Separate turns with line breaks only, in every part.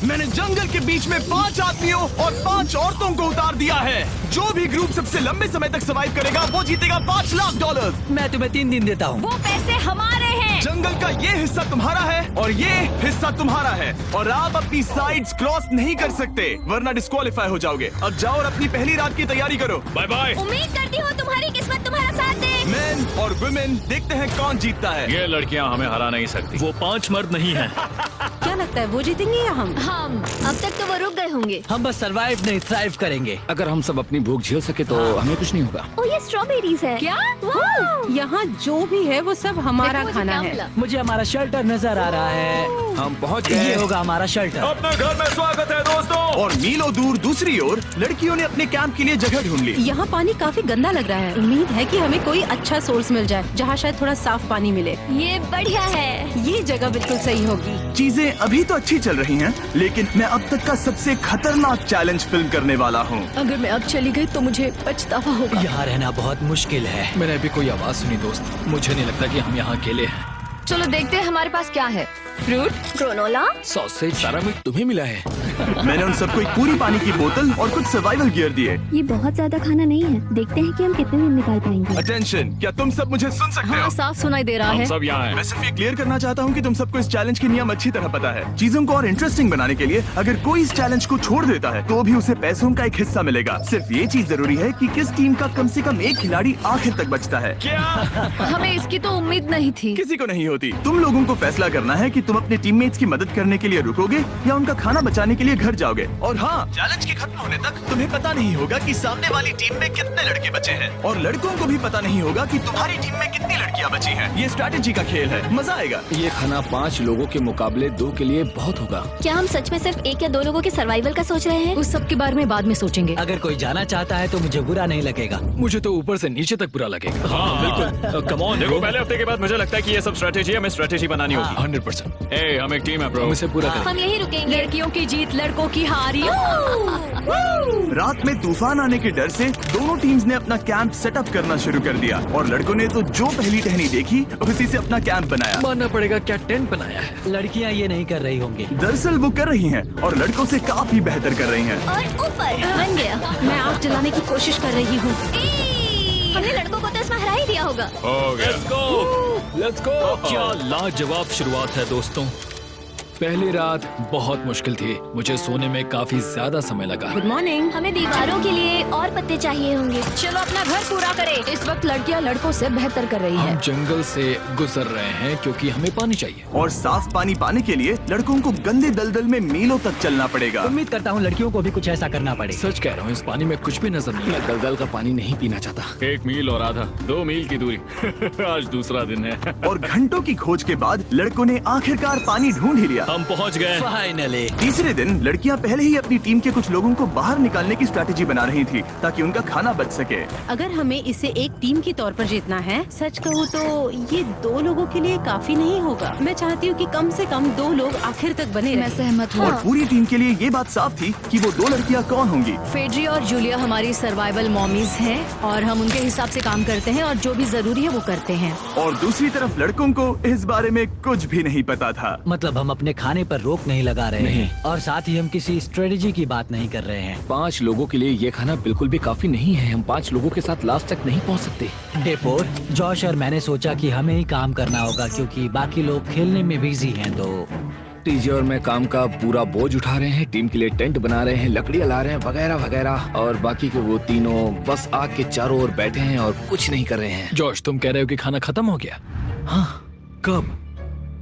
मैंने जंगल के बीच में 5 आदमियों और 5 औरतों को उतार दिया है। जो भी ग्रुप सबसे लंबे समय तक सर्वाइव करेगा वो जीतेगा $5 लाख।
मैं तुम्हें 3 दिन देता हूँ।
वो पैसे हमारे हैं।
जंगल का ये हिस्सा तुम्हारा है और ये हिस्सा तुम्हारा है और आप अपनी साइड्स क्रॉस नहीं कर सकते वरना डिस्क्वालीफाई हो जाओगे। अब जाओ और अपनी पहली रात की तैयारी करो। Bye bye.
उम्मीद करती हूँ तुम्हारी किस्मत तुम्हारा साथ दे।
मेन और वुमेन, देखते हैं कौन जीतता है।
ये लड़कियां हमें हरा नहीं सकती। वो 5 मर्द नहीं हैं।
क्या लगता है वो जीतेंगे या हम?
अब तक तो वो रुक गए होंगे।
हम बस सरवाइव नहीं थ्राइव करेंगे।
अगर हम सब अपनी भूख झेल सके तो हमें कुछ नहीं होगा।
ओ ये स्ट्रॉबेरीज है। क्या?
यहाँ जो भी है वो सब हमारा
देखो, मुझे
खाना
क्या
है।
मिला।
मुझे हमारा शेल्टर नजर आ रहा है।
हम पहुँच
ये
गए।
होगा हमारा शेल्टर।
अपने घर में स्वागत है दोस्तों।
और मीलों दूर दूसरी ओर लड़कियों ने अपने कैंप के लिए जगह ढूंढ ली।
यहाँ पानी काफी गंदा लग रहा है। उम्मीद है कि हमें कोई अच्छा सोर्स मिल जाए जहाँ शायद थोड़ा साफ पानी मिले।
ये बढ़िया है।
ये जगह बिल्कुल सही होगी।
चीजें अभी तो अच्छी चल रही हैं, लेकिन मैं अब तक का सबसे खतरनाक चैलेंज फिल्म करने वाला हूँ।
अगर मैं अब चली गई तो मुझे पछतावा होगा।
यहाँ रहना बहुत मुश्किल है।
मैंने अभी कोई आवाज सुनी दोस्त। मुझे नहीं लगता कि हम यहाँ अकेले हैं।
चलो देखते हैं हमारे पास क्या है। Fruit, granola.
सॉसेज, सारा मीट तुम्हें मिला है।
मैंने उन सबको एक पूरी पानी की बोतल और कुछ सर्वाइवल गियर दिए।
ये बहुत ज्यादा खाना नहीं है। देखते हैं कि हम कितने दिन निकाल पाएंगे।
अटेंशन, क्या तुम सब मुझे सुन सकते हो?
साफ सुनाई दे रहा
हम
है।
सब यहाँ हैं।
मैं सिर्फ ये क्लियर करना चाहता हूँ कि तुम सबको इस चैलेंज के नियम अच्छी तरह पता है। चीजों को और इंटरेस्टिंग बनाने के लिए अगर कोई इस चैलेंज को छोड़ देता है तो भी उसे पैसों का एक हिस्सा मिलेगा। सिर्फ ये चीज जरूरी है कि किस टीम का कम से कम एक खिलाड़ी आखिर तक बचता है।
हमें इसकी तो उम्मीद नहीं थी।
किसी को नहीं होती। तुम लोगों को फैसला करना है कि तुम अपने टीममेट्स की मदद करने के लिए रुकोगे या उनका खाना बचाने के लिए घर जाओगे। और हाँ, चैलेंज के खत्म होने तक तुम्हें पता नहीं होगा कि सामने वाली टीम में कितने लड़के बचे हैं और लड़कों को भी पता नहीं होगा कि तुम्हारी टीम में कितनी लड़कियां बची हैं। ये स्ट्रैटेजी का खेल है, मजा आएगा।
ये खाना 5 लोगों के मुकाबले 2 के लिए बहुत होगा।
क्या हम सच में सिर्फ 1 या 2 लोगों के सर्वाइवल का सोच रहे हैं?
उस सब के बारे में बाद में सोचेंगे।
अगर कोई जाना चाहता है तो मुझे बुरा नहीं लगेगा।
मुझे तो ऊपर से नीचे तक बुरा लगेगा।
हाँ बिल्कुल। Come on. देखो पहले हफ्ते के बाद मुझे लगता है कि ये सब स्ट्रेटेजी हमें स्ट्रेटेजी बनानी होगी।
100%।
ए, हम एक टीम है ब्रो।
हम इसे पूरा करें।
हम यही रुकेंगे।
लड़कियों की जीत, लड़कों की हार।
रात में तूफान आने के डर से दोनों टीम्स ने अपना कैंप सेटअप करना शुरू कर दिया और लड़कों ने तो जो पहली टहनी देखी उसी से अपना कैंप बनाया।
मानना पड़ेगा, क्या टेंट बनाया है।
लड़कियाँ ये नहीं कर रही होंगी।
दरअसल वो कर रही हैं और लड़कों से काफी बेहतर कर रही हैं।
और ऊपर बन गया।
मैं आग जलाने की कोशिश कर रही हूँ।
हमने लड़कों को तो इसमें हरा ही दिया होगा।
हो गया।
Let's go.
क्या लाजवाब शुरुआत है दोस्तों।
पहली रात बहुत मुश्किल थी। मुझे सोने में काफी ज्यादा समय लगा।
Good morning.
हमें दीवारों के लिए और पत्ते चाहिए होंगे।
चलो अपना घर पूरा करें। इस वक्त लड़कियां लड़कों से बेहतर कर रही
हम
है।
जंगल से गुजर रहे हैं क्योंकि हमें पानी चाहिए।
और साफ पानी पाने के लिए लड़कों को गंदे दलदल में मीलों तक चलना पड़ेगा।
उम्मीद करता हूँ लड़कियों को भी कुछ ऐसा करना पड़े।
सच कह रहा हूँ, इस पानी में कुछ भी नजर नहीं। मैं दलदल का पानी नहीं पीना चाहता।
1 मील और आधा, 2 मील की दूरी। आज दूसरा दिन है।
और घंटों की खोज के बाद लड़कों ने आखिरकार पानी ढूंढ ही लिया।
हम पहुँच गए।
फाइनली।
तीसरे दिन लड़कियां पहले ही अपनी टीम के कुछ लोगों को बाहर निकालने की स्ट्रैटेजी बना रही थी ताकि उनका खाना बच सके।
अगर हमें इसे एक टीम के तौर पर जीतना है, सच कहूँ तो ये 2 लोगों के लिए काफी नहीं होगा। मैं चाहती हूँ कि कम से कम 2 लोग आखिर तक बने
मैं
रहें।
सहमत हूँ।
और पूरी टीम के लिए ये बात साफ थी कि वो 2 लड़कियां कौन होंगी।
फेड्री और जूलिया हमारी सर्वाइवल मॉमीज हैं और हम उनके हिसाब से काम करते हैं और जो भी जरूरी है वो करते हैं।
और दूसरी तरफ लड़कों को इस बारे में कुछ भी नहीं पता था।
मतलब हम अपने खाने पर रोक नहीं लगा रहे हैं और साथ ही हम किसी स्ट्रेटेजी की बात नहीं कर रहे हैं।
5 लोगों के लिए ये खाना बिल्कुल भी काफी नहीं है। हम 5 लोगों के साथ लास्ट तक नहीं पहुँच सकते।
डे 4, जॉश और मैंने सोचा कि हमें ही काम करना होगा क्योंकि बाकी लोग खेलने में बिजी हैं। तो
टीजे और मैं काम का पूरा बोझ उठा रहे हैं। टीम के लिए टेंट बना रहे हैं, लकड़ियाँ ला रहे हैं, वगैरह वगैरह। और बाकी के वो तीनों बस आग के चारों ओर बैठे हैं और कुछ नहीं कर रहे हैं। जॉश, तुम कह रहे हो कि खाना खत्म हो गया? हाँ, कब?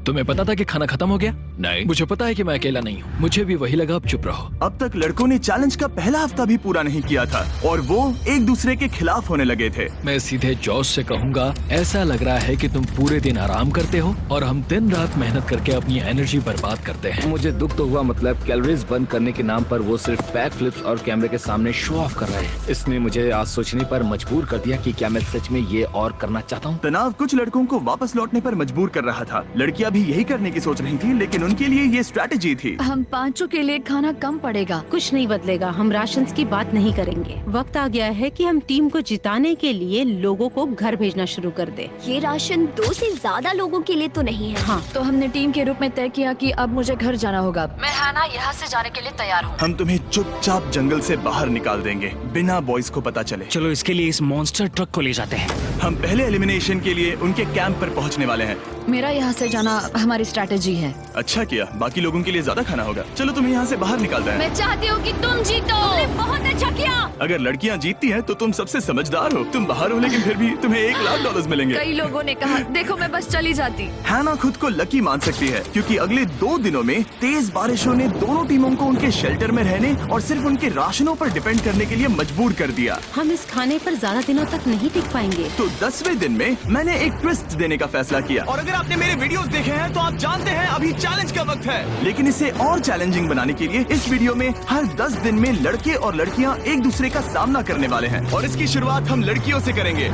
तुम्हें पता था कि खाना खत्म हो गया? नहीं, मुझे पता है कि मैं अकेला नहीं हूँ। मुझे भी वही लगा। अब चुप रहो।
अब तक लड़कों ने चैलेंज का पहला हफ्ता भी पूरा नहीं किया था और वो एक दूसरे के खिलाफ होने लगे थे।
मैं सीधे जॉश से कहूँगा, ऐसा लग रहा है कि तुम पूरे दिन आराम करते हो और हम दिन रात मेहनत करके अपनी एनर्जी बर्बाद करते हैं। मुझे दुख तो हुआ, मतलब कैलोरीज बर्न करने के नाम पर वो सिर्फ बैक फ्लिप्स और कैमरे के सामने शो ऑफ कर रहे हैं। इसने मुझे आज सोचने पर मजबूर कर दिया कि क्या मैं सच में ये और करना चाहता हूँ।
तनाव कुछ लड़कों को वापस लौटने पर मजबूर कर रहा था। लड़कियां अभी यही करने की सोच रही थी, लेकिन उनके लिए ये स्ट्रैटेजी थी।
हम पांचों के लिए खाना कम पड़ेगा।
कुछ नहीं बदलेगा, हम राशन की बात नहीं करेंगे। वक्त आ गया है कि हम टीम को जिताने के लिए लोगों को घर भेजना शुरू कर दे।
ये राशन 2 से ज्यादा लोगों के लिए तो नहीं है।
हाँ,
तो हमने टीम के रूप में तय किया कि अब मुझे घर जाना होगा। मैं हैना यहाँ से जाने के लिए तैयार हूँ।
हम तुम्हें चुपचाप जंगल से बाहर निकाल देंगे बिना बॉयज को पता चले।
चलो इसके लिए इस मॉन्स्टर ट्रक को ले जाते हैं।
हम पहले एलिमिनेशन के लिए उनके कैंप पर पहुंचने वाले हैं।
मेरा यहाँ से जाना हमारी स्ट्रैटेजी है।
अच्छा किया, बाकी लोगों के लिए ज्यादा खाना होगा। चलो तुम्हें यहाँ से बाहर निकालते हैं।
मैं चाहती हूँ कि तुम जीतो। बहुत अच्छा किया।
अगर लड़कियाँ जीतती हैं तो तुम सबसे समझदार हो। तुम बाहर हो लेकिन फिर भी तुम्हें $1,00,000 मिलेंगे।
कई लोगों ने कहा देखो मैं बस चली जाती।
हैना खुद को लकी मान सकती है, क्योंकि अगले 2 दिनों में तेज बारिशों ने दोनों टीमों को उनके शेल्टर में रहने और सिर्फ उनके राशनों पर डिपेंड करने के लिए मजबूर कर दिया।
हम इस खाने पर ज्यादा दिनों तक नहीं टिक पाएंगे।
तो 10वें दिन में मैंने एक ट्विस्ट देने का फैसला किया। और अगर आपने मेरे वीडियोस देखे हैं तो आप जानते हैं अभी चैलेंज का वक्त है। लेकिन इसे और चैलेंजिंग बनाने के लिए इस वीडियो में हर 10 दिन में लड़के और लड़कियां एक दूसरे का सामना करने वाले हैं, और इसकी शुरुआत हम लड़कियों से करेंगे।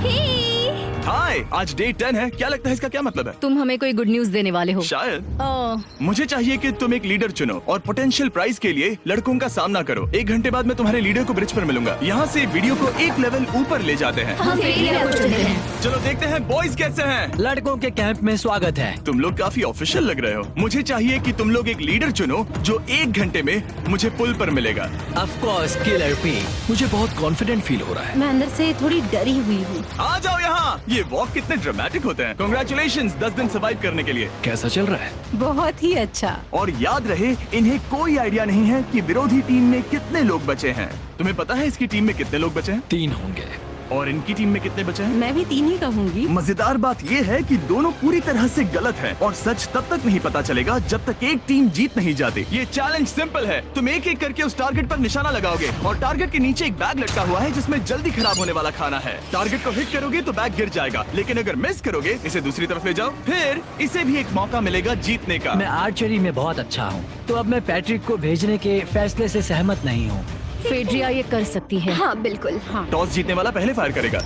हाय, आज डे 10 है। क्या लगता है इसका क्या मतलब है?
तुम हमें कोई गुड न्यूज देने वाले हो।
शायद। मुझे चाहिए कि तुम एक लीडर चुनो और पोटेंशियल प्राइज के लिए लड़कों का सामना करो। 1 घंटे बाद मैं तुम्हारे लीडर को ब्रिज पर मिलूंगा। यहाँ से वीडियो को एक लेवल ऊपर ले जाते हैं।
हम लीडर को चुनते हैं।
चलो देखते हैं बॉयज कैसे हैं।
लड़कों के कैंप में स्वागत है।
तुम लोग काफी ऑफिशियल लग रहे हो। मुझे चाहिए कि तुम लोग एक लीडर चुनो जो 1 घंटे में मुझे पुल पर मिलेगा।
Of course killer P.
मुझे बहुत कॉन्फिडेंट फील हो रहा है।
मैं अंदर से थोड़ी डरी हुई हूँ।
आ जाओ यहाँ। ये वॉक कितने ड्रामेटिक होते हैं। कांग्रेचुलेशंस 10 दिन सर्वाइव करने के लिए।
कैसा चल रहा है?
बहुत ही अच्छा।
और याद रहे, इन्हें कोई आइडिया नहीं है कि विरोधी टीम में कितने लोग बचे हैं। तुम्हें पता है इसकी टीम में कितने लोग बचे हैं?
3 होंगे।
और इनकी टीम में कितने बचे हैं?
मैं भी 3 ही कहूँगी।
मजेदार बात ये है कि दोनों पूरी तरह से गलत हैं, और सच तब तक नहीं पता चलेगा जब तक एक टीम जीत नहीं जाती। ये चैलेंज सिंपल है। तुम एक एक करके उस टारगेट पर निशाना लगाओगे, और टारगेट के नीचे एक बैग लटका हुआ है जिसमें जल्दी खराब होने वाला खाना है। टारगेट को हिट करोगे तो बैग गिर जाएगा, लेकिन अगर मिस करोगे इसे दूसरी तरफ ले जाओ, फिर इसे भी एक मौका मिलेगा जीतने का।
मैं आर्चरी में बहुत अच्छा हूँ, तो अब मैं पैट्रिक को भेजने के फैसले से सहमत नहीं हूँ।
फेड्रिया ये कर सकती है।
हाँ बिल्कुल।
हाँ,
टॉस जीतने वाला पहले फायर करेगा।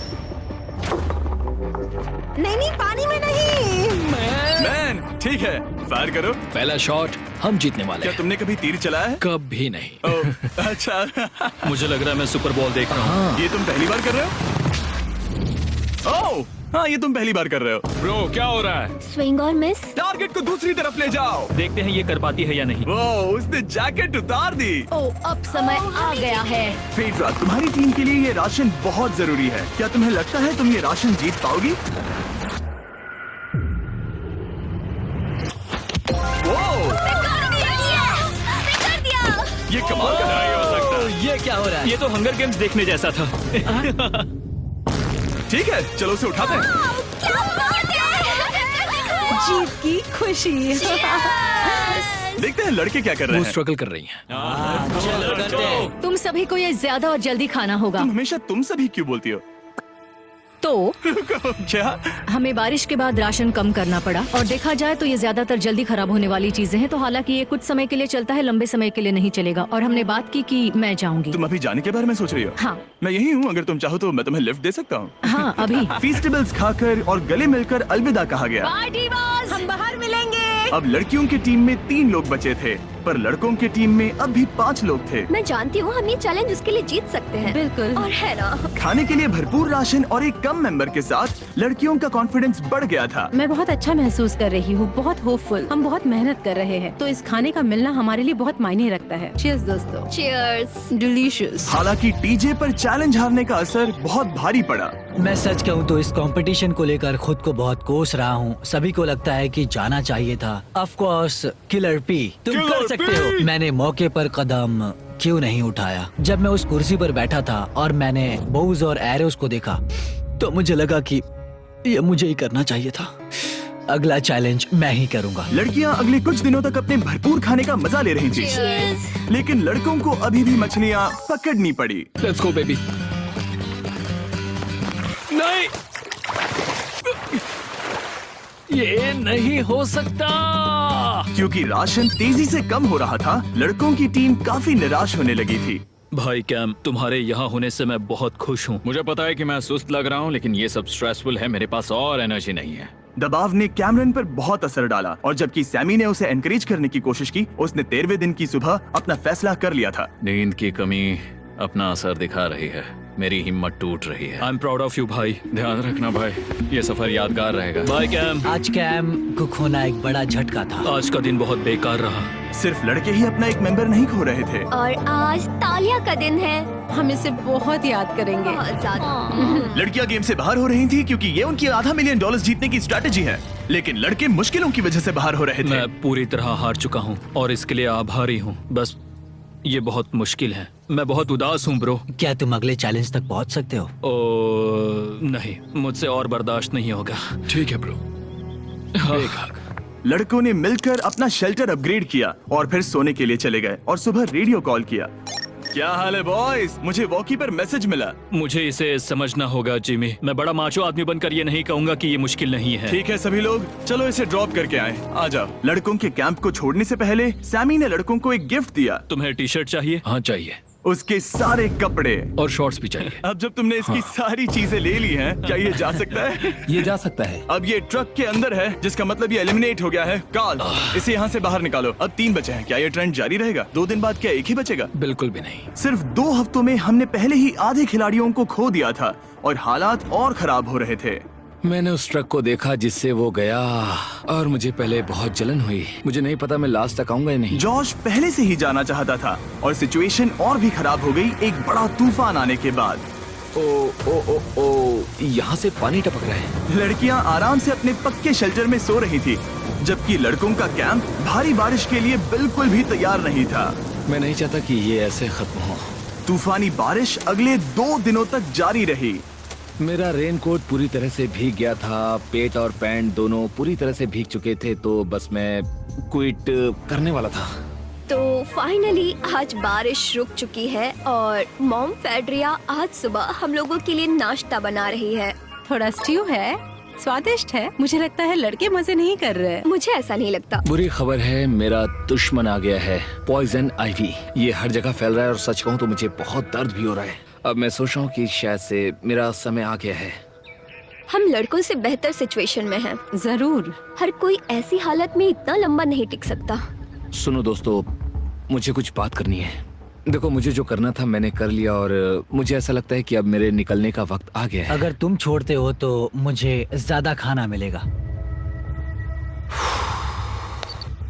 नहीं, पानी में नहीं।
मैन, ठीक है, फायर करो।
पहला शॉट हम जीतने वाले
क्या
हैं।
तुमने कभी तीर चलाया है?
कभी नहीं।
ओह, अच्छा।
मुझे लग रहा है मैं सुपर बॉल देख रहा हूँ।
ये तुम पहली बार कर रहे हो? ओह, हाँ, ये तुम पहली बार कर रहे हो।
ब्रो क्या हो रहा है?
स्विंग और मिस।
टारगेट को दूसरी तरफ ले जाओ।
देखते हैं ये कर पाती है या नहीं।
वो उसने जैकेट उतार दी।
ओ, अब समय आ गया है।
फेड्रा, तुम्हारी टीम के लिए ये राशन बहुत जरूरी है। क्या तुम्हें लगता है तुम ये राशन जीत पाओगी? वो ये कमाल का नहीं हो सकता।
ये क्या हो रहा है?
ये तो हंगर गेम्स देखने जैसा था।
ठीक है, चलो उसे उठाते हैं।
जीत की खुशी।
देखते हैं लड़के क्या कर रहे
वो
हैं।
स्ट्रगल कर रही हैं।
चलो करते हैं।
तुम सभी को ये ज्यादा और जल्दी खाना होगा।
तुम हमेशा तुम सभी क्यों बोलती हो?
तो
क्या?
हमें बारिश के बाद राशन कम करना पड़ा, और देखा जाए तो ये ज्यादातर जल्दी खराब होने वाली चीजें हैं। तो हालांकि ये कुछ समय के लिए चलता है, लंबे समय के लिए नहीं चलेगा। और हमने बात की कि मैं जाऊंगी।
तुम अभी जाने के बारे में सोच रही हो?
हाँ।
मैं यही हूँ, अगर तुम चाहो तो मैं तुम्हें लिफ्ट दे सकता हूँ।
हाँ, अभी।
फीस्टेबल्स खाकर और गले मिलकर अलविदा कहा गया।
हम बाहर मिलेंगे।
अब लड़कियों की टीम में 3 लोग बचे थे, पर लड़कों की टीम में अब भी 5 लोग थे।
मैं जानती हूँ हम ये चैलेंज उसके लिए जीत सकते हैं।
बिल्कुल।
और है ना।
खाने के लिए भरपूर राशन और एक कम मेंबर के साथ लड़कियों का कॉन्फिडेंस बढ़ गया था।
मैं बहुत अच्छा महसूस कर रही हूँ, बहुत होपफुल। हम बहुत मेहनत कर रहे हैं, तो इस खाने का मिलना हमारे लिए बहुत मायने रखता है। चीयर्स दोस्तों।
चीयर्स।
डिलीशियस।
हालांकि टीजे पर चैलेंज हारने का असर बहुत भारी पड़ा।
मैं सच कहूँ तो इस कंपटीशन को लेकर खुद को बहुत कोस रहा हूँ। सभी को लगता है कि जाना चाहिए था। ऑफ कोर्स किलर पी, तुम कर सकते हो। मैंने मौके पर कदम क्यों नहीं उठाया? जब मैं उस कुर्सी पर बैठा था और मैंने बोज और एरोस को देखा, तो मुझे लगा कि ये मुझे ही करना चाहिए था। अगला चैलेंज मैं ही करूँगा।
लड़कियां अगले कुछ दिनों तक अपने भरपूर खाने का मजा ले रही थी, लेकिन लड़कों को अभी भी मछलियां पकड़नी पड़ी।
Let's go baby. नहीं, ये नहीं हो सकता।
क्योंकि राशन तेजी से कम हो रहा था, लड़कों की टीम काफी निराश होने लगी थी।
भाई कैम, तुम्हारे यहाँ होने से मैं बहुत खुश हूँ। मुझे पता है कि मैं सुस्त लग रहा हूँ, लेकिन ये सब स्ट्रेसफुल है। मेरे पास और एनर्जी नहीं है।
दबाव ने कैमरन पर बहुत असर डाला और जबकि सैमी ने उसे एनकरेज करने की कोशिश की, उसने 13वें दिन की सुबह अपना फैसला कर लिया था।
नींद की कमी अपना असर दिखा रही है, मेरी हिम्मत टूट रही है। I am proud of you भाई, ध्यान रखना भाई, ये सफर यादगार रहेगा। Bye cam.
आज कैम को खोना एक बड़ा झटका था।
आज का दिन बहुत बेकार रहा।
सिर्फ लड़के ही अपना एक मेंबर नहीं खो रहे थे।
और आज तालिया का दिन है।
हम इसे बहुत याद करेंगे।
बहुत ज्यादा।
लड़कियां गेम से बाहर हो रही थी क्योंकि ये उनकी $500 मिलियन जीतने की स्ट्रैटेजी है, लेकिन लड़के मुश्किलों की वजह से बाहर हो रहे थे।
मैं पूरी तरह हार चुका हूँ और इसके लिए आभारी हूँ। बस ये बहुत मुश्किल है, मैं बहुत उदास हूँ ब्रो।
क्या तुम अगले चैलेंज तक पहुंच सकते हो?
ओ नहीं, मुझसे और बर्दाश्त नहीं होगा।
ठीक है ब्रो।
लड़कों ने मिलकर अपना शेल्टर अपग्रेड किया और फिर सोने के लिए चले गए और सुबह रेडियो कॉल किया। क्या हाल है बॉयज? मुझे वॉकी पर मैसेज मिला।
मुझे इसे समझना होगा जिमी। मैं बड़ा माचो आदमी बनकर ये नहीं कहूंगा कि ये मुश्किल नहीं है।
ठीक है सभी लोग, चलो इसे ड्रॉप करके आए। आ जाओ। लड़कों के कैंप को छोड़ने से पहले सैमी ने लड़कों को एक गिफ्ट दिया।
तुम्हें टी शर्ट चाहिए?
हाँ चाहिए,
उसके सारे कपड़े।
और शॉर्ट्स भी चाहिए।
अब जब तुमने इसकी सारी चीजें ले ली हैं, क्या ये जा सकता है?
ये जा सकता है।
अब ये ट्रक के अंदर है, जिसका मतलब ये एलिमिनेट हो गया है। कार्ल, इसे यहाँ से बाहर निकालो। अब 3 बचे हैं। क्या ये ट्रेंड जारी रहेगा? 2 दिन बाद क्या एक ही बचेगा?
बिल्कुल भी नहीं।
सिर्फ 2 हफ्तों में हमने पहले ही आधे खिलाड़ियों को खो दिया था और हालात और खराब हो रहे थे।
मैंने उस ट्रक को देखा जिससे वो गया और मुझे पहले बहुत जलन हुई। मुझे नहीं पता मैं लास्ट तक आऊंगा या नहीं।
जॉश पहले से ही जाना चाहता था और सिचुएशन और भी खराब हो गई एक बड़ा तूफान आने के बाद।
ओ, यहाँ से पानी टपक रहा है।
लड़कियां आराम से अपने पक्के शेल्टर में सो रही थी, जबकि लड़कों का कैंप भारी बारिश के लिए बिल्कुल भी तैयार नहीं था।
मैं नहीं चाहता कि ये ऐसे खत्म हो।
तूफानी बारिश अगले 2 दिनों तक जारी रही।
मेरा रेनकोट पूरी तरह से भीग गया था, पेट और पैंट दोनों पूरी तरह से भीग चुके थे, तो बस मैं क्विट करने वाला था।
तो फाइनली आज बारिश रुक चुकी है और मॉम फेड्रिया आज सुबह हम लोगों के लिए नाश्ता बना रही है।
थोड़ा स्ट्यू है, स्वादिष्ट है। मुझे लगता है लड़के मजे नहीं कर रहे।
मुझे ऐसा नहीं लगता।
बुरी खबर है, मेरा दुश्मन आ गया है, पॉइजन आइवी। ये हर जगह फैल रहा है और सच कहूँ तो मुझे बहुत दर्द भी हो रहा है। अब मैं सोच रहा हूँ कि शायद से मेरा समय आ गया है।
हम लड़कों से बेहतर सिचुएशन में हैं।
जरूर।
हर कोई ऐसी हालत में इतना लंबा नहीं टिक सकता।
सुनो दोस्तों, मुझे कुछ बात करनी है। देखो, मुझे जो करना था मैंने कर लिया और मुझे ऐसा लगता है कि अब मेरे निकलने का वक्त आ गया है।
अगर तुम छोड़ते हो तो मुझे ज्यादा खाना मिलेगा।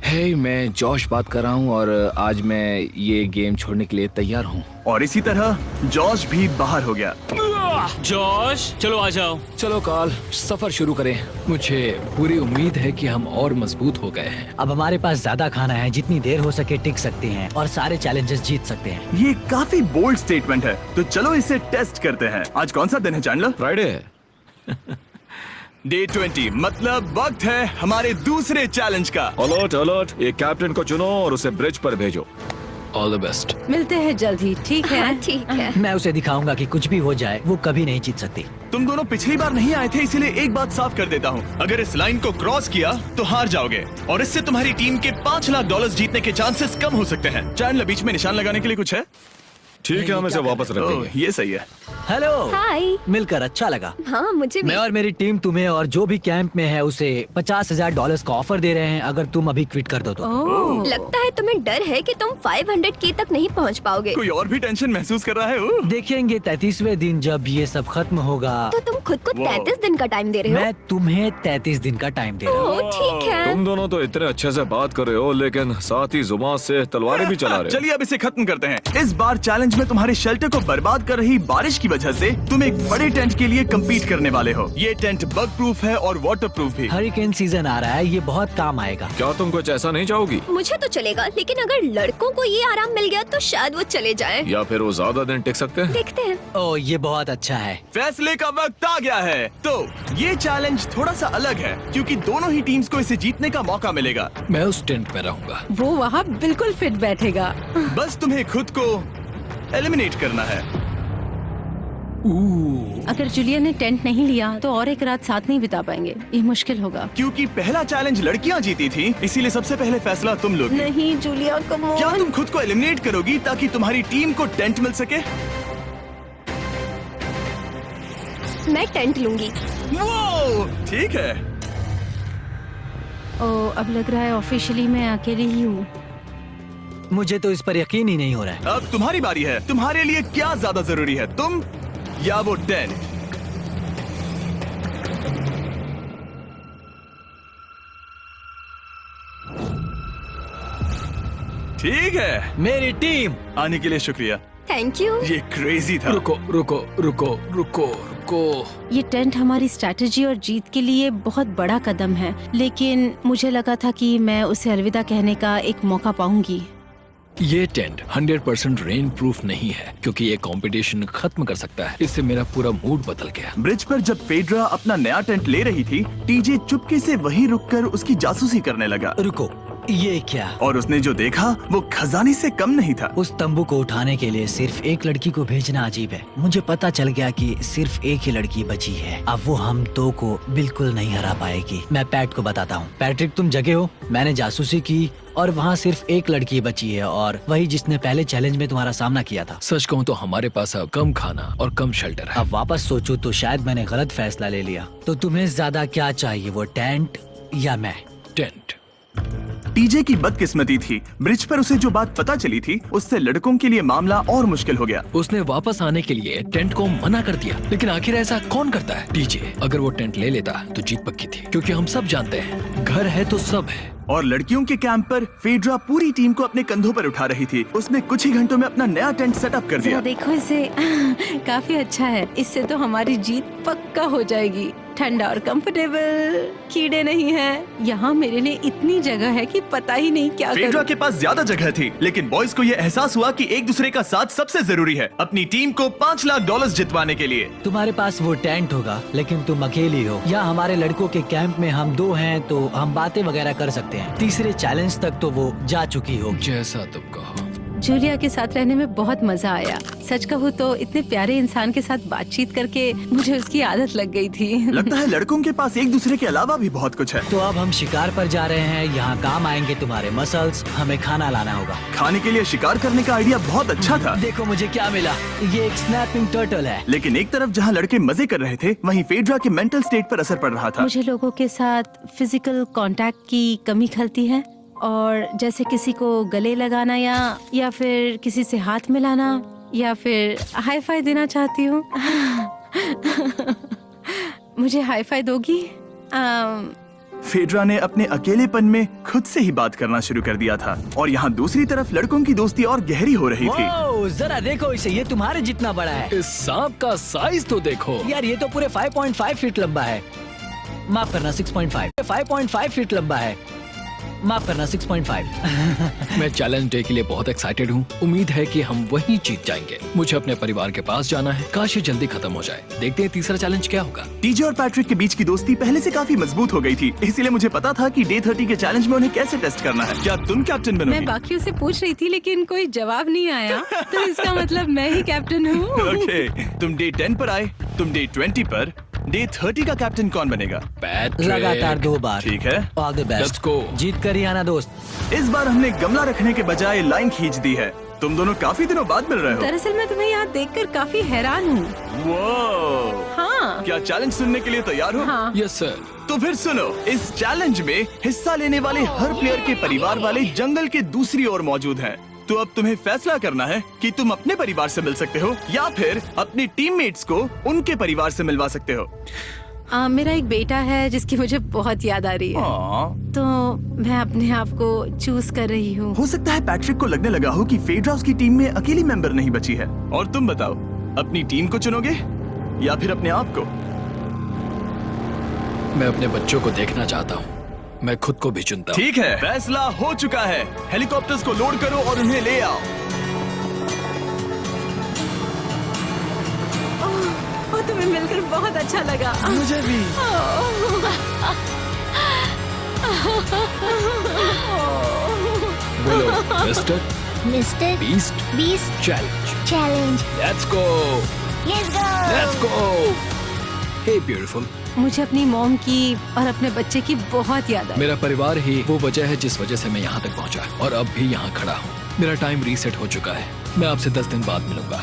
हे, मैं जॉश बात कर रहा हूँ और आज मैं ये गेम छोड़ने के लिए तैयार हूँ।
और इसी तरह जॉश भी बाहर हो गया।
जॉश, चलो आ जाओ।
चलो कार्ल, सफर शुरू करें। मुझे पूरी उम्मीद है कि हम और मजबूत हो गए हैं।
अब हमारे पास ज्यादा खाना है, जितनी देर हो सके टिक सकते हैं और सारे चैलेंजेस जीत सकते हैं।
ये काफी बोल्ड स्टेटमेंट है, तो चलो इसे टेस्ट करते हैं। आज कौन सा दिन है चैंडलर?
फ्राइडे।
डे 20, मतलब वक्त है हमारे दूसरे चैलेंज का।
अलर्ट अलर्ट, एक कैप्टन को चुनो और उसे ब्रिज पर भेजो।
All the best.
मिलते हैं जल्द ही, ठीक है?
हाँ, ठीक है।
मैं उसे दिखाऊंगा कि कुछ भी हो जाए वो कभी नहीं जीत सकती।
तुम दोनों पिछली बार नहीं आए थे, इसीलिए एक बात साफ कर देता हूँ। अगर इस लाइन को क्रॉस किया तो हार जाओगे और इससे तुम्हारी टीम के $5 लाख जीतने के चांसेस कम हो सकते हैं। चैंडलर, बीच में निशान लगाने के लिए कुछ है?
ठीक है, हम इसे वापस रख देंगे।
ये सही है।
हेलो।
हाय।
मिलकर अच्छा लगा।
हाँ, मुझे भी।
मैं और मेरी टीम तुम्हें और जो भी कैंप में है उसे $50,000 का ऑफर दे रहे हैं अगर तुम अभी क्विट कर दो तो।
ओह,
लगता है तुम्हें डर है कि तुम 500K तक नहीं पहुंच पाओगे।
कोई और भी टेंशन महसूस कर रहा है?
देखेंगे 33वें दिन जब ये सब खत्म होगा।
तो तुम खुद को 33 दिन का टाइम दे रहे हो?
मैं तुम्हें 33 दिन का टाइम दे रहा हूँ।
ओह, ठीक है।
तुम दोनों तो इतने अच्छे से बात कर रहे हो, लेकिन साथ ही जुबान से तलवारें भी चला रहे हो।
चलिए अब इसे खत्म करते हैं। इस बार चैलेंज में तुम्हारे शेल्टर को बर्बाद कर रही बारिश की वजह से तुम एक बड़े टेंट के लिए कम्पीट करने वाले हो। ये टेंट बग प्रूफ है और वाटर प्रूफ भी।
हरिकेन सीजन आ रहा है, ये बहुत काम आएगा।
क्या तुम कुछ ऐसा नहीं चाहोगी?
मुझे तो चलेगा, लेकिन अगर लड़कों को ये आराम मिल गया तो शायद वो चले जाएं।
या फिर वो ज्यादा दिन टिक सकते हैं?
देखते हैं।
ओह, ये बहुत अच्छा है।
फैसले का वक्त आ गया है। तो ये चैलेंज थोड़ा सा अलग है क्योंकि दोनों ही टीम्स को इसे जीतने का मौका मिलेगा।
मैं उस टेंट में रहूंगा।
वो वहाँ बिल्कुल फिट बैठेगा।
बस तुम्हें खुद को एलिमिनेट करना है।
अगर जूलिया ने टेंट नहीं लिया तो और एक रात साथ नहीं बिता पाएंगे। ये मुश्किल होगा।
क्योंकि पहला चैलेंज लड़कियां जीती थी, इसीलिए सबसे पहले फैसला तुम लोगी।
नहीं जूलिया, कम ऑन।
क्या तुम खुद को एलिमिनेट करोगी ताकि तुम्हारी टीम को टेंट मिल सके?
मैं टेंट लूंगी।
वो ठीक है।
ओ, अब लग रहा है ऑफिशियली मैं अकेली ही हूँ।
मुझे तो इस पर यकीन ही नहीं हो रहा है।
अब तुम्हारी बारी है। तुम्हारे लिए क्या ज्यादा जरूरी है, तुम या वो टेंट? ठीक है,
मेरी टीम।
आने के लिए शुक्रिया।
Thank you.
ये क्रेजी था।
रुको रुको रुको रुको रुको।
ये टेंट हमारी स्ट्रैटेजी और जीत के लिए बहुत बड़ा कदम है, लेकिन मुझे लगा था कि मैं उसे अलविदा कहने का एक मौका पाऊंगी।
ये टेंट 100% रेन प्रूफ नहीं है, क्योंकि ये कंपटीशन खत्म कर सकता है। इससे मेरा पूरा मूड बदल गया।
ब्रिज पर जब फेड्रा अपना नया टेंट ले रही थी, टीजे चुपके से वहीं रुककर उसकी जासूसी करने लगा।
रुको, ये क्या?
और उसने जो देखा वो खजाने से कम नहीं था।
उस तंबू को उठाने के लिए सिर्फ एक लड़की को भेजना अजीब है। मुझे पता चल गया कि सिर्फ एक ही लड़की बची है। अब वो हम दो को बिल्कुल नहीं हरा पाएगी। मैं पैट को बताता हूँ। पैट्रिक, तुम जगे हो? मैंने जासूसी की और वहाँ सिर्फ एक लड़की बची है, और वही जिसने पहले चैलेंज में तुम्हारा सामना किया था।
सच कहूँ तो हमारे पास अब कम खाना और कम शेल्टर है।
अब वापस सोचूं तो शायद मैंने गलत फैसला ले लिया। तो तुम्हें ज्यादा क्या चाहिए, वो टेंट या मैं?
टेंट।
टीजे की बदकिस्मती थी, ब्रिज पर उसे जो बात पता चली थी उससे लड़कों के लिए मामला और मुश्किल हो गया।
उसने वापस आने के लिए टेंट को मना कर दिया, लेकिन आखिर ऐसा कौन करता है? टीजे अगर वो टेंट ले लेता तो जीत पक्की थी, क्योंकि हम सब जानते हैं घर है तो सब है।
और लड़कियों के कैंप पर फेड्रा पूरी टीम को अपने कंधों पर उठा रही थी। उसने कुछ ही घंटों में अपना नया टेंट सेटअप कर दिया।
जरा देखो इसे। काफी अच्छा है। इससे तो हमारी जीत पक्का हो जाएगी। ठंडा और कंफर्टेबल, कीड़े नहीं हैं। यहाँ मेरे लिए इतनी जगह है कि पता ही नहीं क्या
फेड्रा
करूं।
के पास ज्यादा जगह थी, लेकिन बॉयज को यह एहसास हुआ कि एक दूसरे का साथ सबसे जरूरी है अपनी टीम को $5 लाख जितवाने के लिए।
तुम्हारे पास वो टेंट होगा, लेकिन तुम अकेली हो। या हमारे लड़कों के कैंप में हम दो हैं तो हम बातें वगैरह कर सकते हैं। तीसरे चैलेंज तक तो वो जा चुकी हो।
जैसा तुम कहो।
जूलिया के साथ रहने में बहुत मजा आया। सच कहूँ तो इतने प्यारे इंसान के साथ बातचीत करके मुझे उसकी आदत लग गई थी।
लगता है लड़कों के पास एक दूसरे के अलावा भी बहुत कुछ है।
तो अब हम शिकार पर जा रहे हैं। यहाँ काम आएंगे तुम्हारे मसल्स। हमें खाना लाना होगा।
खाने के लिए शिकार करने का आइडिया बहुत अच्छा था।
देखो मुझे क्या मिला। ये एक स्नैपिंग टर्टल है।
लेकिन एक तरफ जहाँ लड़के मजे कर रहे थे, वहीं फेड्रा के मेंटल स्टेट पर असर पड़ रहा था।
मुझे लोगों के साथ फिजिकल कांटेक्ट की कमी खलती है, और जैसे किसी को गले लगाना या फिर किसी से हाथ मिलाना या फिर हाई फाई देना चाहती हूँ। मुझे हाई फाई दोगी?
फेड्रा ने अपने अकेलेपन में खुद से ही बात करना शुरू कर दिया था, और यहाँ दूसरी तरफ लड़कों की दोस्ती और गहरी हो रही थी।
वाओ, जरा देखो इसे। ये तुम्हारे जितना बड़ा है।
इस सांप का साइज तो देखो
यार, ये तो पूरे 5.5 फीट लंबा है। माफ करना, 6.5 फीट लंबा है। माफ करना, 6.5।
मैं चैलेंज डे के लिए बहुत एक्साइटेड हूँ। उम्मीद है कि हम वहीं जीत जाएंगे। मुझे अपने परिवार के पास जाना है। काश ये जल्दी खत्म हो जाए। देखते हैं तीसरा चैलेंज क्या होगा।
टीजे और पैट्रिक के बीच की दोस्ती पहले से काफी मजबूत हो गई थी, इसीलिए मुझे पता था कि डे 30 के चैलेंज में उन्हें कैसे टेस्ट करना है। क्या तुम कैप्टन बनोगी?
मैं बाकियों से पूछ रही थी, लेकिन कोई जवाब नहीं आया, तो इसका मतलब मैं ही कैप्टन हूँ।
ओके, तुम डे 10 पर आए, तुम डे 20 पर। डे 30 का कैप्टन कौन बनेगा?
पैट्रिक।
लगातार 2 बार।
ठीक है,
all the best.
Let's go।
जीत कर ही आना दोस्त।
इस बार हमने गमला रखने के बजाय लाइन खींच दी है। तुम दोनों काफी दिनों बाद मिल रहे हो।
दरअसल मैं तुम्हें यहाँ देखकर काफी हैरान हूँ।
वो
हाँ।
क्या चैलेंज सुनने के लिए तैयार हो?
हाँ।
Yes sir.
तो फिर सुनो, इस चैलेंज में हिस्सा लेने वाले हर प्लेयर के परिवार वाले जंगल के दूसरी ओर मौजूद हैं। तो अब तुम्हें फैसला करना है कि तुम अपने परिवार से मिल सकते हो या फिर अपने टीममेट्स को उनके परिवार से मिलवा सकते हो।
मेरा एक बेटा है जिसकी मुझे बहुत याद आ रही है, तो मैं अपने आप को चूज कर रही हूँ।
हो सकता है पैट्रिक को लगने लगा हो कि फेड्रा उसकी टीम में अकेली मेंबर नहीं बची है। और तुम बताओ, अपनी टीम को चुनोगे या फिर अपने आप को?
मैं अपने बच्चों को देखना चाहता हूँ। मैं खुद को भी चुनता हूँ।
ठीक है, फैसला हो चुका है। हेलीकॉप्टर्स को लोड करो और उन्हें ले आओ।
तुम्हें मिलकर बहुत अच्छा लगा।
मुझे भी।
बोलो Mister
Mister
Beast challenge.
Challenge.
Let's go. Let's go. Hey beautiful.
मुझे अपनी मॉम की और अपने बच्चे की बहुत याद आई।
मेरा परिवार ही वो वजह है जिस वजह से मैं यहाँ तक पहुँचा और अब भी यहाँ खड़ा हूँ। मेरा टाइम रीसेट हो चुका है। मैं आपसे 10 दिन बाद मिलूंगा।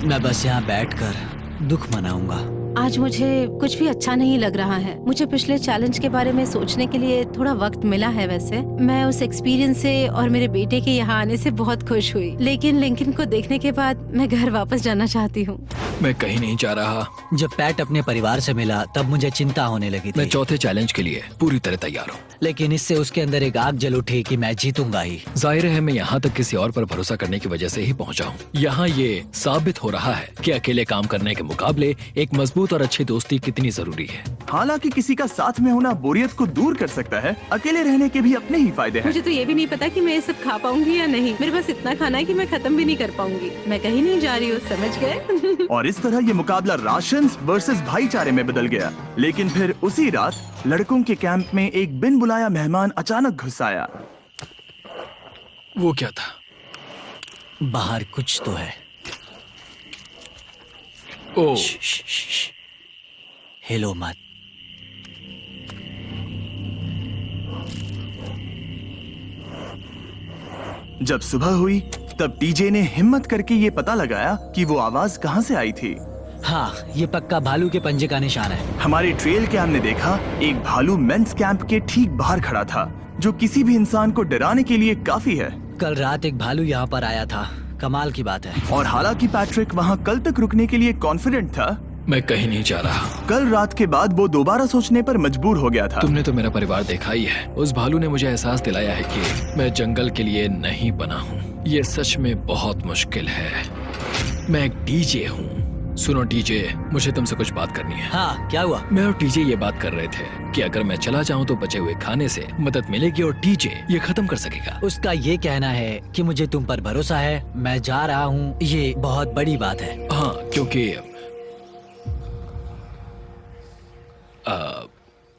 मैं बस यहाँ बैठकर दुख मनाऊंगा।
आज मुझे कुछ भी अच्छा नहीं लग रहा है। मुझे पिछले चैलेंज के बारे में सोचने के लिए थोड़ा वक्त मिला है। वैसे मैं उस एक्सपीरियंस से और मेरे बेटे के यहाँ आने से बहुत खुश हुई, लेकिन लिंकन को देखने के बाद मैं घर वापस जाना चाहती हूँ।
मैं कहीं नहीं जा रहा।
जब पैट अपने परिवार से मिला तब मुझे चिंता होने लगी
मैं
थी,
चौथे चैलेंज के लिए पूरी तरह तैयार हूँ।
लेकिन इससे उसके अंदर एक आग जल उठी कि मैं जीतूंगा ही।
जाहिर है मैं यहाँ तक किसी और पर भरोसा करने की वजह से ही पहुँचा हूँ। यहाँ ये साबित हो रहा है कि अकेले काम करने के मुकाबले एक मजबूत और अच्छी दोस्ती कितनी जरूरी है।
हालांकि किसी का साथ में होना बोरियत को दूर कर सकता है, अकेले रहने के भी अपने ही फायदे हैं।
मुझे तो ये भी नहीं पता कि मैं ये सब खा पाऊंगी या नहीं। मेरे पास इतना खाना है कि मैं खत्म भी नहीं कर पाऊंगी। मैं कहीं नहीं जा रही हूँ, समझ गए?
और इस तरह ये मुकाबला राशन वर्सेस भाईचारे में बदल गया। लेकिन फिर उसी रात लड़कों के कैंप में एक बिन बुलाया मेहमान अचानक घुस आया।
वो क्या था?
बाहर कुछ तो है।
ओ,
हिलो मत।
जब सुबह हुई तब टीजे ने हिम्मत करके ये पता लगाया कि वो आवाज कहाँ से आई थी।
हाँ, ये पक्का भालू के पंजे का निशान है।
हमारे ट्रेल कैम ने देखा एक भालू मेंस कैंप के ठीक बाहर खड़ा था, जो किसी भी इंसान को डराने के लिए काफी है।
कल रात एक भालू यहाँ पर आया था, कमाल की बात है।
और हालांकि पैट्रिक वहाँ कल तक रुकने के लिए कॉन्फिडेंट था,
मैं कहीं नहीं जा रहा।
कल रात के बाद वो दोबारा सोचने पर मजबूर हो गया था।
तुमने तो मेरा परिवार देखा ही है। उस भालू ने मुझे एहसास दिलाया है कि मैं जंगल के लिए नहीं बना हूँ। ये सच में बहुत मुश्किल है। मैं एक डीजे हूँ। सुनो डीजे, मुझे तुमसे कुछ बात करनी है।
हाँ, क्या हुआ?
मैं और टीजे ये बात कर रहे थे कि अगर मैं चला जाऊँ तो बचे हुए खाने से मदद मिलेगी और टीजे ये खत्म कर सकेगा।
उसका ये कहना है कि मुझे तुम पर भरोसा है, मैं जा रहा हूँ, ये बहुत बड़ी बात है।
हाँ, क्योंकि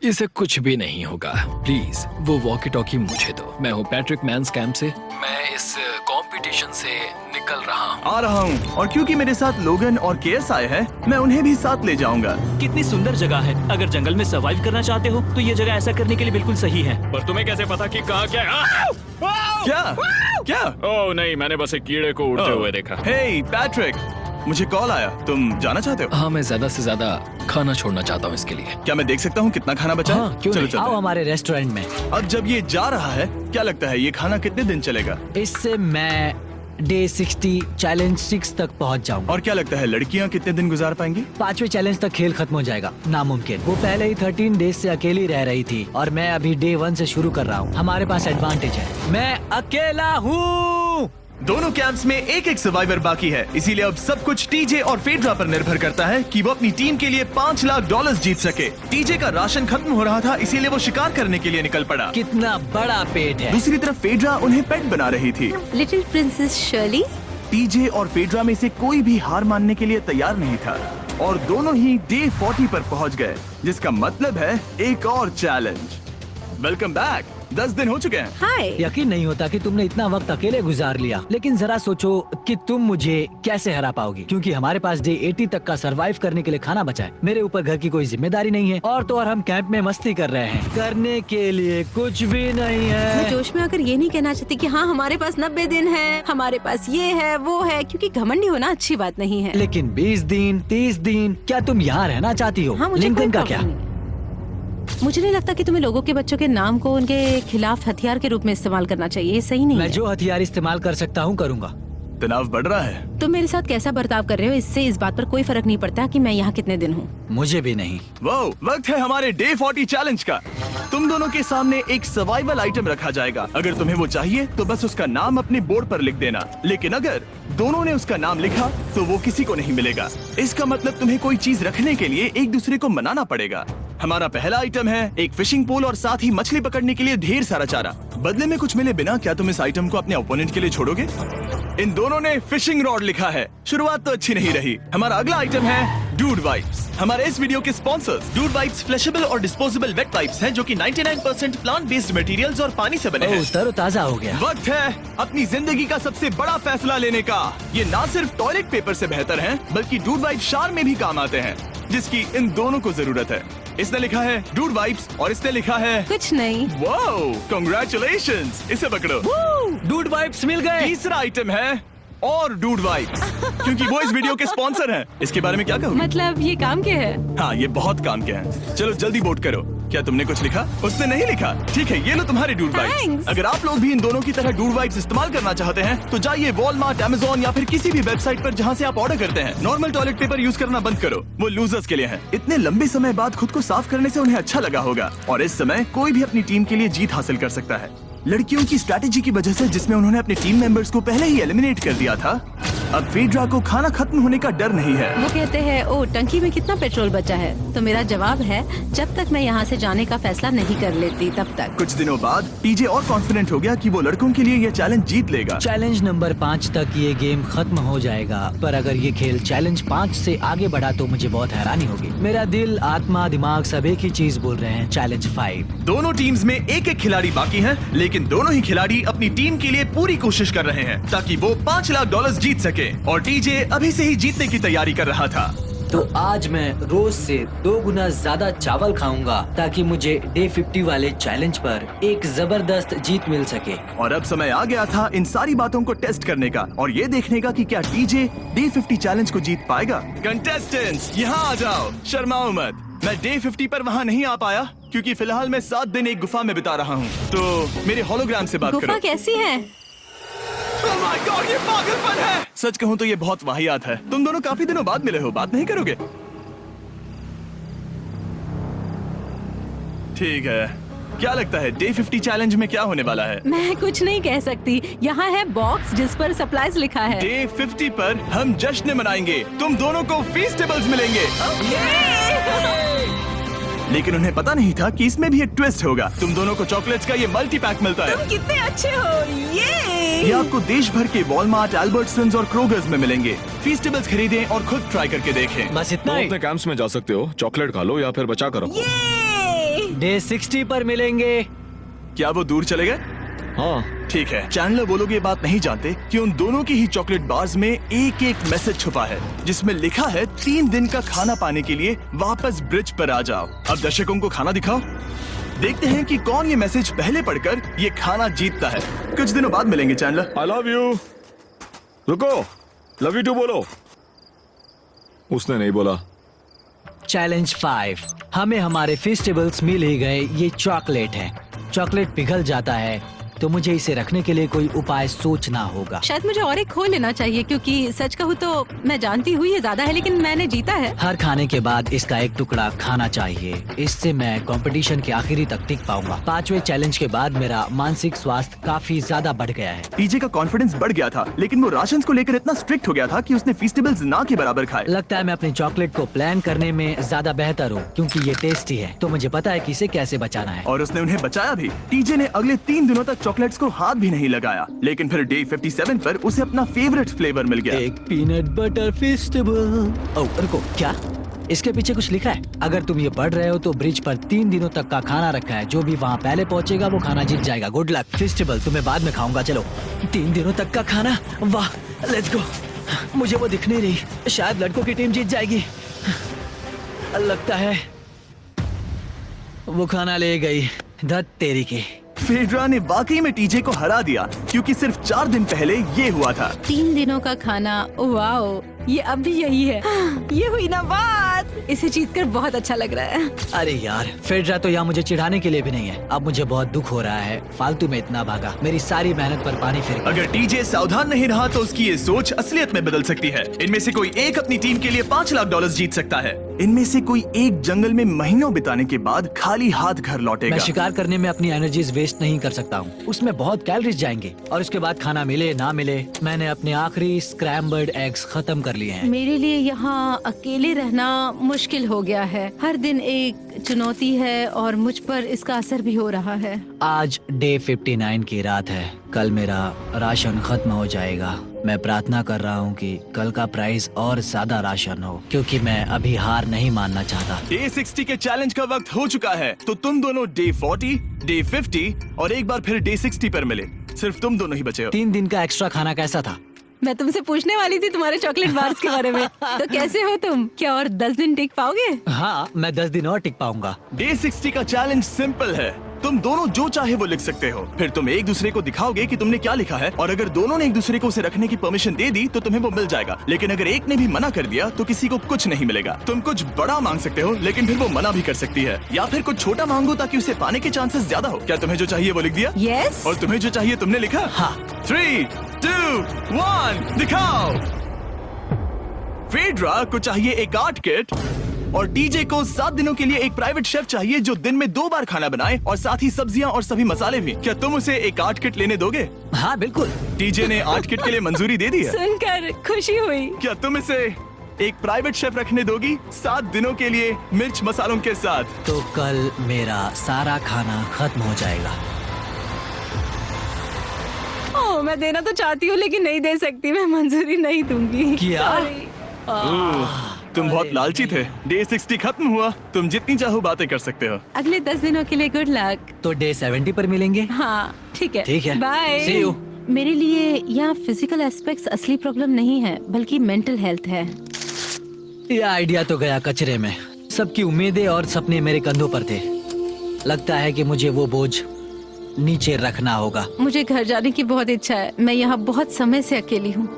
इसे कुछ भी नहीं होगा। प्लीज वो वॉकी टॉकी मुझे दो। मैं हूँ पैट्रिक मैंस कैंप से। मैं इस कंपटीशन से निकल रहा हूँ।
आ रहा हूँ, और क्योंकि मेरे साथ लोगन और केएस आए हैं, मैं उन्हें भी साथ ले जाऊंगा।
कितनी सुंदर जगह है। अगर जंगल में सर्वाइव करना चाहते हो तो ये जगह ऐसा करने के लिए बिल्कुल सही है। पर तुम्हें कैसे पता कि कहाँ क्या है?
क्या क्या?
ओह नहीं, मैंने बस एक कीड़े को उड़ते हुए देखा।
हे पैट्रिक, मुझे कॉल आया, तुम जाना चाहते हो?
हाँ, मैं ज्यादा से ज्यादा खाना छोड़ना चाहता हूँ इसके लिए।
क्या मैं देख सकता हूँ कितना खाना बचा है?
हाँ, क्यों
चलो
नहीं?
चलते
आओ
हैं।
हमारे रेस्टोरेंट में।
अब जब ये जा रहा है, क्या लगता है ये खाना कितने दिन चलेगा?
इससे मैं डे 60 चैलेंज 6 तक पहुंच जाऊंगा।
और क्या लगता है लड़कियाँ कितने दिन गुजार पाएंगी?
5वें चैलेंज तक खेल खत्म हो जाएगा। नामुमकिन। वो पहले ही 13 डेज से अकेली रह रही थी और मैं अभी डे 1 से शुरू कर रहा हूँ। हमारे पास एडवांटेज है, मैं अकेला हूँ।
दोनों कैंप्स में एक एक सर्वाइवर बाकी है, इसीलिए अब सब कुछ टीजे और फेड्रा पर निर्भर करता है कि वो अपनी टीम के लिए $5 लाख जीत सके। टीजे का राशन खत्म हो रहा था, इसीलिए वो शिकार करने के लिए निकल पड़ा।
कितना बड़ा पेट है।
दूसरी तरफ फेड्रा उन्हें पेट बना रही थी।
Little princess Shirley.
टीजे और फेड्रा में से कोई भी हार मानने के लिए तैयार नहीं था, और दोनों ही डे 40 पर पहुंच गए, जिसका मतलब है एक और चैलेंज। Welcome back. 10 दिन हो चुके हैं।
हाय।
यकीन नहीं होता कि तुमने इतना वक्त अकेले गुजार लिया, लेकिन जरा सोचो कि तुम मुझे कैसे हरा पाओगी, क्योंकि हमारे पास डे 80 तक का सरवाइव करने के लिए खाना बचा है। मेरे ऊपर घर की कोई जिम्मेदारी नहीं है, और तो और हम कैंप में मस्ती कर रहे हैं। करने के लिए कुछ भी नहीं
मैं
है।
जोश में आकर ये नहीं कहना चाहती कि हाँ हमारे पास 90 दिन है, हमारे पास ये है वो है, क्योंकि घमंडी होना अच्छी बात नहीं है।
लेकिन 20 दिन 30 दिन, क्या तुम यहाँ रहना चाहती हो?
हाँ, मुझे
लिंकन
कोई
का
प्रॉब्लम
क्या?
नहीं। मुझे नहीं लगता कि तुम्हें लोगों के बच्चों के नाम को उनके खिलाफ हथियार के रूप में इस्तेमाल करना चाहिए। ये सही नहीं
मैं
है।
जो हथियार इस्तेमाल कर सकता हूँ करूँगा।
तनाव बढ़ रहा है।
तुम मेरे साथ कैसा बर्ताव कर रहे हो, इससे इस बात पर कोई फर्क नहीं पड़ता कि मैं यहाँ कितने दिन हूँ।
मुझे भी नहीं।
वो वक्त है हमारे डे 40 चैलेंज का। तुम दोनों के सामने एक सर्वाइवल आइटम रखा जाएगा। अगर तुम्हें वो चाहिए तो बस उसका नाम अपने बोर्ड पर लिख देना, लेकिन अगर दोनों ने उसका नाम लिखा तो वो किसी को नहीं मिलेगा। इसका मतलब तुम्हें कोई चीज रखने के लिए एक दूसरे को मनाना पड़ेगा। हमारा पहला आइटम है एक फिशिंग पोल और साथ ही मछली पकड़ने के लिए ढेर सारा चारा। बदले में कुछ मिले बिना क्या तुम इस आइटम को अपने ओपोनेंट के लिए छोड़ोगे? इन दोनों ने फिशिंग रॉड लिखा है। शुरुआत तो अच्छी नहीं रही। हमारा अगला आइटम है डूड वाइप्स। हमारे इस वीडियो के स्पॉन्सर्स डूड वाइप्स फ्लैशेबल और डिस्पोजेबल वेट वाइप्स हैं, जो कि 99% प्लांट बेस्ड मटेरियल्स और पानी से बने हैं।
तरोताजा हो गया।
वक्त है अपनी जिंदगी का सबसे बड़ा फैसला लेने का। ये ना सिर्फ टॉयलेट पेपर से बेहतर हैं, बल्कि डूड वाइप शार में भी काम आते हैं, जिसकी इन दोनों को जरूरत है। इसने लिखा है डूड वाइप्स और इसने लिखा है
कुछ नहीं।
Wow, congratulations. इसे पकड़ो।
डूड वाइप्स मिल गए।
तीसरा आइटम है और डूड वाइब्स, क्योंकि वो इस वीडियो के स्पॉन्सर हैं। इसके बारे में क्या कहोगे?
मतलब ये काम क्या है?
हाँ, ये बहुत काम के हैं। चलो जल्दी वोट करो। क्या तुमने कुछ लिखा? उसने नहीं लिखा। ठीक है, ये लो तुम्हारे डूड वाइब्स।
Thanks.
अगर आप लोग भी इन दोनों की तरह डूड वाइब्स इस्तेमाल करना चाहते हैं तो जाइए वॉलमार्ट, अमेज़न या फिर किसी भी वेबसाइट पर जहाँ से आप ऑर्डर करते हैं। नॉर्मल टॉयलेट पेपर यूज करना बंद करो, वो लूजर्स के लिए है। इतने लंबे समय बाद खुद को साफ करने से उन्हें अच्छा लगा होगा, और इस समय कोई भी अपनी टीम के लिए जीत हासिल कर सकता है। लड़कियों की स्ट्रैटेजी की वजह से, जिसमें उन्होंने अपने टीम मेंबर्स को पहले ही एलिमिनेट कर दिया था, अब फेड्रा को खाना खत्म होने का डर नहीं है।
वो कहते हैं ओ टंकी में कितना पेट्रोल बचा है, तो मेरा जवाब है जब तक मैं यहाँ से जाने का फैसला नहीं कर लेती तब तक।
कुछ दिनों बाद टीजे और कॉन्फिडेंट हो गया कि वो लड़कों के लिए ये चैलेंज जीत लेगा।
चैलेंज नंबर 5 तक ये गेम खत्म हो जाएगा, पर अगर ये खेल चैलेंज 5 से आगे बढ़ा तो मुझे बहुत हैरानी होगी। मेरा दिल, आत्मा, दिमाग सब एक ही चीज बोल रहे हैं, चैलेंज 5।
दोनों टीम्स में एक एक खिलाड़ी बाकी हैं, लेकिन दोनों ही खिलाड़ी अपनी टीम के लिए पूरी कोशिश कर रहे हैं ताकि वो $5 लाख जीत सके, और टीजे अभी से ही जीतने की तैयारी कर रहा था।
तो आज मैं रोज से 2 गुना ज्यादा चावल खाऊंगा ताकि मुझे डे 50 वाले चैलेंज पर एक जबरदस्त जीत मिल सके।
और अब समय आ गया था इन सारी बातों को टेस्ट करने का और ये देखने का कि क्या टीजे डे 50 चैलेंज को जीत पाएगा। कंटेस्टेंट्स यहाँ आ जाओ, शर्माओ मत। मैं डे 50 पर वहाँ नहीं आ पाया क्योंकि फिलहाल मैं 7 दिन एक गुफा में बिता रहा हूँ, तो मेरे होलोग्राम से बात
गुफा
करो।
कैसी है?
Oh my God, ये पागलपन है। सच कहूँ तो ये बहुत वाहियात है। तुम दोनों काफी दिनों बाद मिले हो, बात नहीं करोगे? ठीक है, क्या लगता है डे 50 चैलेंज में क्या होने वाला है?
मैं कुछ नहीं कह सकती। यहाँ है बॉक्स जिस पर सप्लाईज लिखा है।
डे 50 पर हम जश्न मनाएंगे, तुम दोनों को फीस्टेबल्स मिलेंगे। लेकिन उन्हें पता नहीं था कि इसमें भी एक ट्विस्ट होगा। तुम दोनों को चॉकलेट्स का ये मल्टी पैक मिलता है।
तुम कितने अच्छे हो,
ये आपको देश भर के वॉलमार्ट, अल्बर्टसन्स और क्रोगर्स में मिलेंगे। फीस्टेबल्स खरीदें और खुद ट्राई करके देखें।
बस इतना
तुम
ही।
अपने कैंप्स में जा सकते हो, चॉकलेट खा लो या फिर बचा कर रखो।
डे 60 पर मिलेंगे।
क्या वो दूर चले गए?
हाँ,
ठीक है। चैंडलर वो लोग ये बात नहीं जानते कि उन दोनों की ही चॉकलेट बार्स में एक एक मैसेज छुपा है जिसमें लिखा है 3 दिन का खाना पाने के लिए वापस ब्रिज पर आ जाओ। अब दर्शकों को खाना दिखाओ, देखते हैं कि कौन ये मैसेज पहले पढ़कर ये खाना जीतता है। कुछ दिनों बाद मिलेंगे चैंडलर।
I love you. रुको, लव यू टू बोलो। उसने नहीं बोला।
चैलेंज 5। हमें हमारे फेस्टिवल्स मिल ही गए। ये चॉकलेट है। चॉकलेट पिघल जाता है तो मुझे इसे रखने के लिए कोई उपाय सोचना होगा।
शायद मुझे और एक खो लेना चाहिए, क्योंकि सच कहूँ तो मैं जानती हूँ ये ज्यादा है, लेकिन मैंने जीता है।
हर खाने के बाद इसका एक टुकड़ा खाना चाहिए, इससे मैं कंपटीशन के आखिरी तक टिक पाऊंगा। 5वें चैलेंज के बाद मेरा मानसिक स्वास्थ्य काफी ज्यादा बढ़ गया है।
टीजे का कॉन्फिडेंस बढ़ गया था, लेकिन वो राशन को लेकर इतना स्ट्रिक्ट हो गया था कि उसने फीस्टेबल्स ना के बराबर खाए।
लगता है मैं अपने चॉकलेट को प्लान करने में ज्यादा बेहतर हूँ, क्योंकि ये टेस्टी है तो मुझे पता है कि इसे कैसे बचाना है।
और उसने उन्हें बचाया भी। टीजे ने अगले 3 दिनों तक चॉकलेट्स को हाथ भी नहीं लगाया, लेकिन फिर डे 57 पर उसे अपना फेवरेट फ्लेवर मिल गया।
एक पीनट बटर फेस्टिवल। ओह रुको, क्या इसके पीछे कुछ लिखा है? अगर तुम ये पढ़ रहे हो तो ब्रिज पर 3 दिनों तक का खाना रखा है। जो भी वहाँ पहले पहुँचेगा वो खाना जीत जाएगा। Good luck. फेस्टिवल तुम्हें बाद में खाऊंगा। चलो, 3 दिनों तक का खाना। वाह, लेट्स गो। मुझे वो दिख नहीं रही। शायद लड़कों की टीम जीत जाएगी। लगता है वो खाना ले गई। धत तेरी की।
फेड्रा ने वाकई में टीजे को हरा दिया, क्योंकि सिर्फ 4 दिन पहले ये हुआ था।
3 दिनों का खाना, वाओ, ये अब भी यही है। ये हुई ना बात। इसे जीतकर बहुत अच्छा लग रहा है।
अरे यार, फेड्रा तो यहाँ मुझे चिढ़ाने के लिए भी नहीं है। अब मुझे बहुत दुख हो रहा है। फालतू में इतना भागा, मेरी सारी मेहनत पर पानी फिर गया।
अगर टीजे सावधान नहीं रहा तो उसकी ये सोच असलियत में बदल सकती है। इनमें से कोई एक अपनी टीम के लिए $5 लाख जीत सकता है। इनमें से कोई एक जंगल में महीनों बिताने के बाद खाली हाथ घर लौटेगा।
मैं शिकार करने में अपनी एनर्जीज वेस्ट नहीं कर सकता हूँ। उसमें बहुत कैलोरीज जाएंगे और उसके बाद खाना मिले ना मिले, मैंने अपने आखिरी स्क्रैम्बल्ड एग्स खत्म कर लिए हैं।
मेरे लिए यहाँ अकेले रहना मुश्किल हो गया है। हर दिन एक चुनौती है और मुझ पर इसका असर भी हो रहा है।
आज डे 59 की रात है। कल मेरा राशन खत्म हो जाएगा। मैं प्रार्थना कर रहा हूँ कि कल का प्राइस और ज्यादा राशन हो, क्योंकि मैं अभी हार नहीं मानना चाहता।
डे 60 के चैलेंज का वक्त हो चुका है, तो तुम दोनों डे 40, डे 50 और एक बार फिर डे 60 पर मिले। सिर्फ तुम दोनों ही बचे हो।
3 दिन का एक्स्ट्रा खाना कैसा था?
मैं तुमसे पूछने वाली थी तुम्हारे चॉकलेट बार्स के बारे में। तो कैसे हो तुम? क्या और 10 दिन टिक पाओगे?
हाँ, मैं 10 दिन और टिक पाऊंगा।
डे 60 का चैलेंज सिंपल है। तुम दोनों जो चाहे वो लिख सकते हो। फिर तुम एक दूसरे को दिखाओगे कि तुमने क्या लिखा है, और अगर दोनों ने एक दूसरे को उसे रखने की परमिशन दे दी तो तुम्हें वो मिल जाएगा। लेकिन अगर एक ने भी मना कर दिया तो किसी को कुछ नहीं मिलेगा। तुम कुछ बड़ा मांग सकते हो, लेकिन फिर वो मना भी कर सकती है, या फिर कुछ छोटा मांगो ताकि उसे पाने के चांसेस ज्यादा हो। क्या तुम्हें जो चाहिए वो लिख दिया?
यस।
और तुम्हें जो चाहिए तुमने लिखा?
हाँ।
3, 2, 1 दिखाओ। फेड्रा को चाहिए एक आर्ट किट, और टीजे को 7 दिनों के लिए एक प्राइवेट शेफ चाहिए जो दिन में 2 बार खाना बनाए, और साथ ही सब्जियां और सभी मसाले भी। क्या तुम उसे एक आर्ट किट लेने दोगे?
हाँ बिल्कुल।
टीजे ने आर्ट किट के लिए मंजूरी दे दी है।
सुनकर खुशी हुई।
क्या तुम इसे एक प्राइवेट शेफ रखने दोगी 7 दिनों के लिए मिर्च मसालों के साथ?
तो कल मेरा सारा खाना खत्म हो जाएगा।
ओह, मैं देना तो चाहती हूँ लेकिन नहीं दे सकती, मैं मंजूरी नहीं दूंगी।
क्या?
Sorry।
तुम बहुत लालची थे। डे 60 खत्म हुआ, तुम जितनी चाहो बातें कर सकते हो।
अगले 10 दिनों के लिए गुड लक।
तो डे 70 पर मिलेंगे।
हाँ ठीक है।
ठीक है।
बाय।
See you।
मेरे लिए यहाँ फिजिकल एस्पेक्ट्स असली प्रॉब्लम नहीं है, बल्कि मेंटल हेल्थ है।
ये आइडिया तो गया कचरे में। सबकी उम्मीदें और सपने मेरे कंधों पर थे। लगता है कि मुझे वो बोझ नीचे रखना होगा।
मुझे घर जाने की बहुत इच्छा है। मैं यहाँ बहुत समय से अकेली हूँ।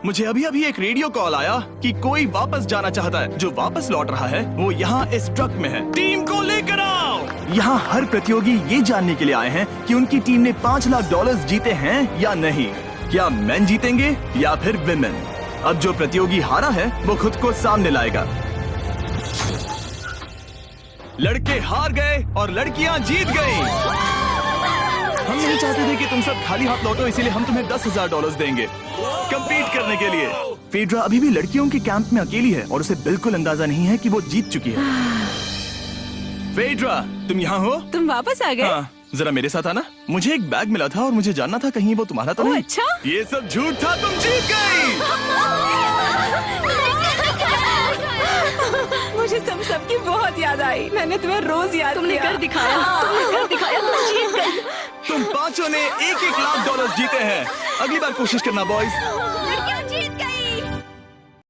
मुझे अभी अभी एक रेडियो कॉल आया कि कोई वापस जाना चाहता है। जो वापस लौट रहा है वो यहाँ इस ट्रक में है। टीम को लेकर आओ। यहाँ हर प्रतियोगी ये जानने के लिए आए हैं कि उनकी टीम ने $5 लाख जीते हैं या नहीं। क्या मेन जीतेंगे या फिर विमेन? अब जो प्रतियोगी हारा है वो खुद को सामने लाएगा। लड़के हार गए और लड़कियां जीत गई। हम नहीं चाहते थे कि तुम सब खाली हाथ लौटो, इसीलिए हम तुम्हें $10,000 देंगे कंपीट करने के लिए। फेड्रा अभी भी लड़कियों के कैंप में अकेली है और उसे बिल्कुल अंदाजा नहीं है कि वो जीत चुकी है। फेड्रा, तुम यहाँ हो?
तुम वापस आ गए?
हाँ, जरा मेरे साथ आना। मुझे एक बैग मिला था और मुझे जानना था कहीं वो तुम्हारा तो
ओह,
नहीं।
अच्छा?
ये सब झूठ था, तुम जीत गई।
मुझे तुम सबकी बहुत याद आई। मैंने तुम्हें रोज याद
तुमने
किया।
कर दिखाया, तुमने कर दिखाया, तुम जीत गई।
तुम पांचों ने $1-1 लाख जीते हैं। अगली बार कोशिश करना बॉयज।